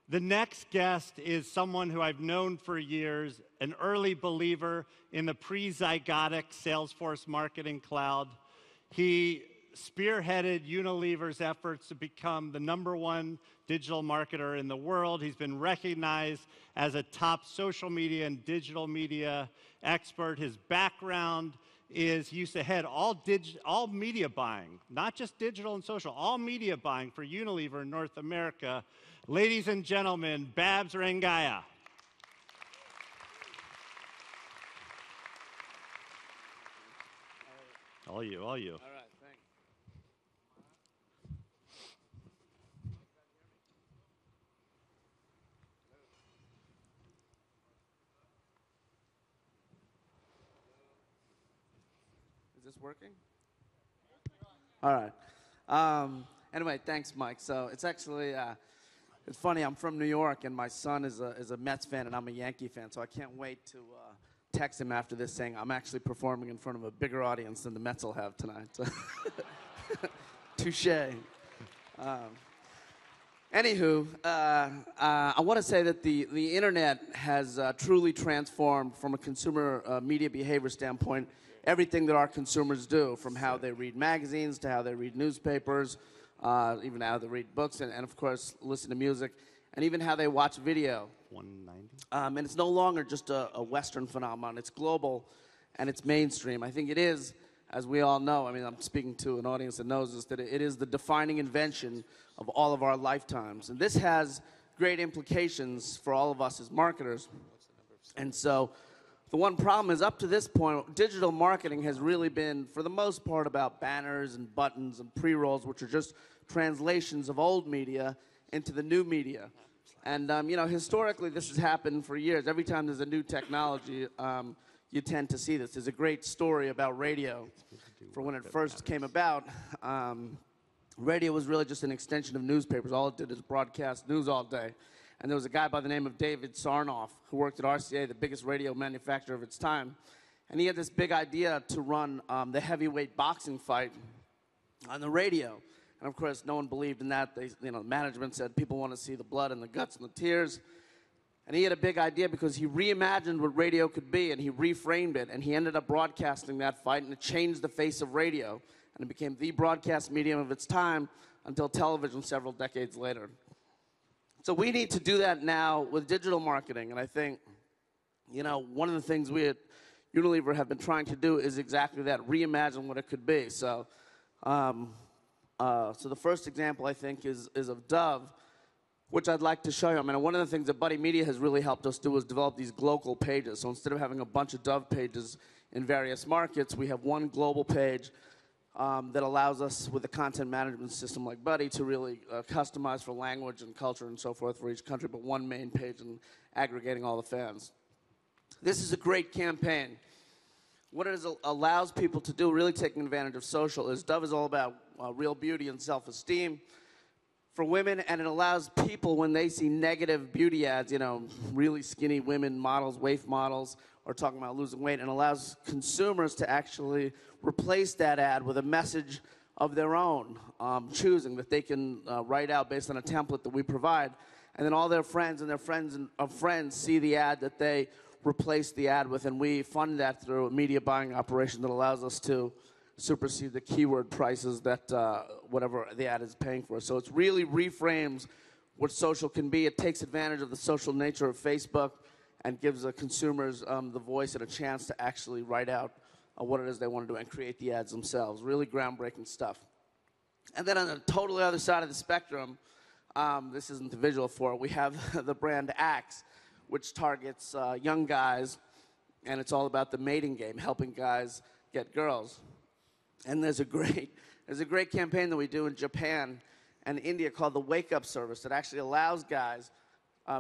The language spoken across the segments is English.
The next guest is someone who I've known for years, an early believer in the pre-zygotic Salesforce Marketing Cloud. He spearheaded Unilever's efforts to become the #1 digital marketer in the world. He's been recognized as a top social media and digital media expert. His background is he used to head all media buying, not just digital and social, all media buying for Unilever in North America. Ladies and gentlemen, Babs Rangaiah. All you. All right, thanks. Is this working? All right. Anyway, thanks, Mike. So it's actually, it's funny. I'm from New York, and my son is a Mets fan, and I'm a Yankee fan. So I can't wait to text him after this saying I'm actually performing in front of a bigger audience than the Mets will have tonight. So touche. Anywho, I want to say that the internet has truly transformed from a consumer media behavior standpoint everything that our consumers do, from how they read magazines to how they read newspapers, even how they read books, and of course listen to music, and even how they watch video. 190. And it's no longer just a Western phenomenon. It's global, and it's mainstream. I think it is, as we all know, I mean, I'm speaking to an audience that knows this, that it is the defining invention of all of our lifetimes. And this has great implications for all of us as marketers. And so the one problem is, up to this point, digital marketing has really been, for the most part, about banners and buttons and pre-rolls, which are just translations of old media into the new media. And, you know, historically, this has happened for years. Every time there's a new technology, you tend to see this. There's a great story about radio. For when it first came about, radio was really just an extension of newspapers. All it did is broadcast news all day. And there was a guy by the name of David Sarnoff who worked at RCA, the biggest radio manufacturer of its time. And he had this big idea to run the heavyweight boxing fight on the radio. And of course, no one believed in that. They, you know, management said people want to see the blood and the guts and the tears. And he had a big idea because he reimagined what radio could be, and he reframed it, and he ended up broadcasting that fight, and it changed the face of radio. And it became the broadcast medium of its time until television several decades later. So we need to do that now with digital marketing. And I think, you know, one of the things we at Unilever have been trying to do is exactly that, reimagine what it could be. So, so the first example, I think, is of Dove, which I'd like to show you. I mean, one of the things that Buddy Media has really helped us do is develop these global pages. So instead of having a bunch of Dove pages in various markets, we have one global page that allows us, with a content management system like Buddy, to really customize for language and culture and so forth for each country, but one main page and aggregating all the fans. This is a great campaign. What it allows people to do, really taking advantage of social, is Dove is all about real beauty and self-esteem for women, and it allows people, when they see negative beauty ads, you know, really skinny women, models, waif models, or talking about losing weight, and allows consumers to actually replace that ad with a message of their own choosing that they can write out based on a template that we provide. And then all their friends and their friends of friends see the ad that they replace the ad with, and we fund that through a media buying operation that allows us to supersede the keyword prices that whatever the ad is paying for. So it really reframes what social can be. It takes advantage of the social nature of Facebook and gives the consumers the voice and a chance to actually write out what it is they want to do and create the ads themselves. Really groundbreaking stuff. And then on the totally other side of the spectrum, this isn't the visual for it, we have the brand Axe, which targets young guys, and it's all about the mating game, helping guys get girls. And there's a great campaign that we do in Japan and India called the Wake Up Service that actually allows guys,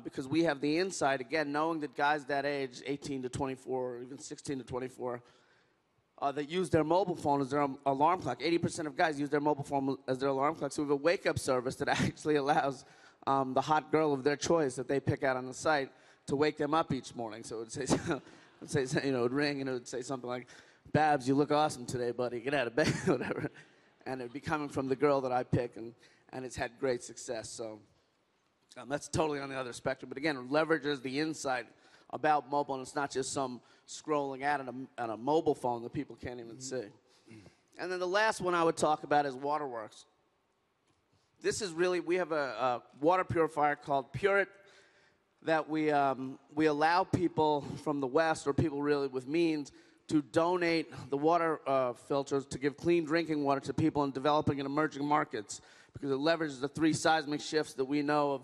because we have the insight, again, knowing that guys that age, 18 to 24, or even 16 to 24, that use their mobile phone as their alarm clock. 80% of guys use their mobile phone as their alarm clock. So we have a wake-up service that actually allows the hot girl of their choice that they pick out on the site to wake them up each morning. So it would say, you know, it would ring, and it would say something like, "Babs, you look awesome today, buddy. Get out of bed," whatever. And it would be coming from the girl that I pick, and it's had great success. So That's totally on the other spectrum. But again, leverages the insight about mobile, and it's not just some scrolling ad on a mobile phone that people can't even see. And then the last one I would talk about is Waterworks. This is really, we have a water purifier called Purit that we allow people from the West, or people really with means, to donate the water filters to give clean drinking water to people in developing and emerging markets, because it leverages the 3 seismic shifts that we know of: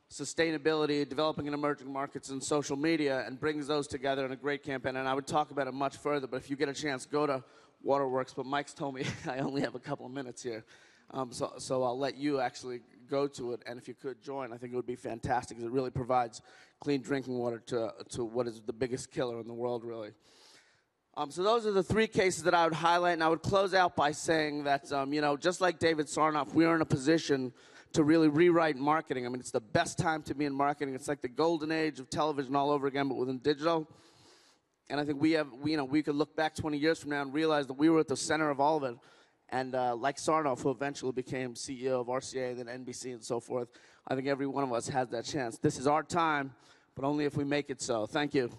sustainability, developing and emerging markets, and social media, and brings those together in a great campaign. And I would talk about it much further, but if you get a chance, go to Waterworks. But Mike's told me I only have a couple of minutes here, so I'll let you actually go to it. And if you could join, I think it would be fantastic, because it really provides clean drinking water to what is the biggest killer in the world, really. So those are the 3 cases that I would highlight, and I would close out by saying that, just like David Sarnoff, we are in a position to really rewrite marketing. I mean, it's the best time to be in marketing. It's like the golden age of television all over again, but within digital. And I think we could look back 20 years from now and realize that we were at the center of all of it. And like Sarnoff, who eventually became CEO of RCA and then NBC and so forth, I think every one of us has that chance. This is our time, but only if we make it so. Thank you.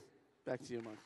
Back to you, Mark.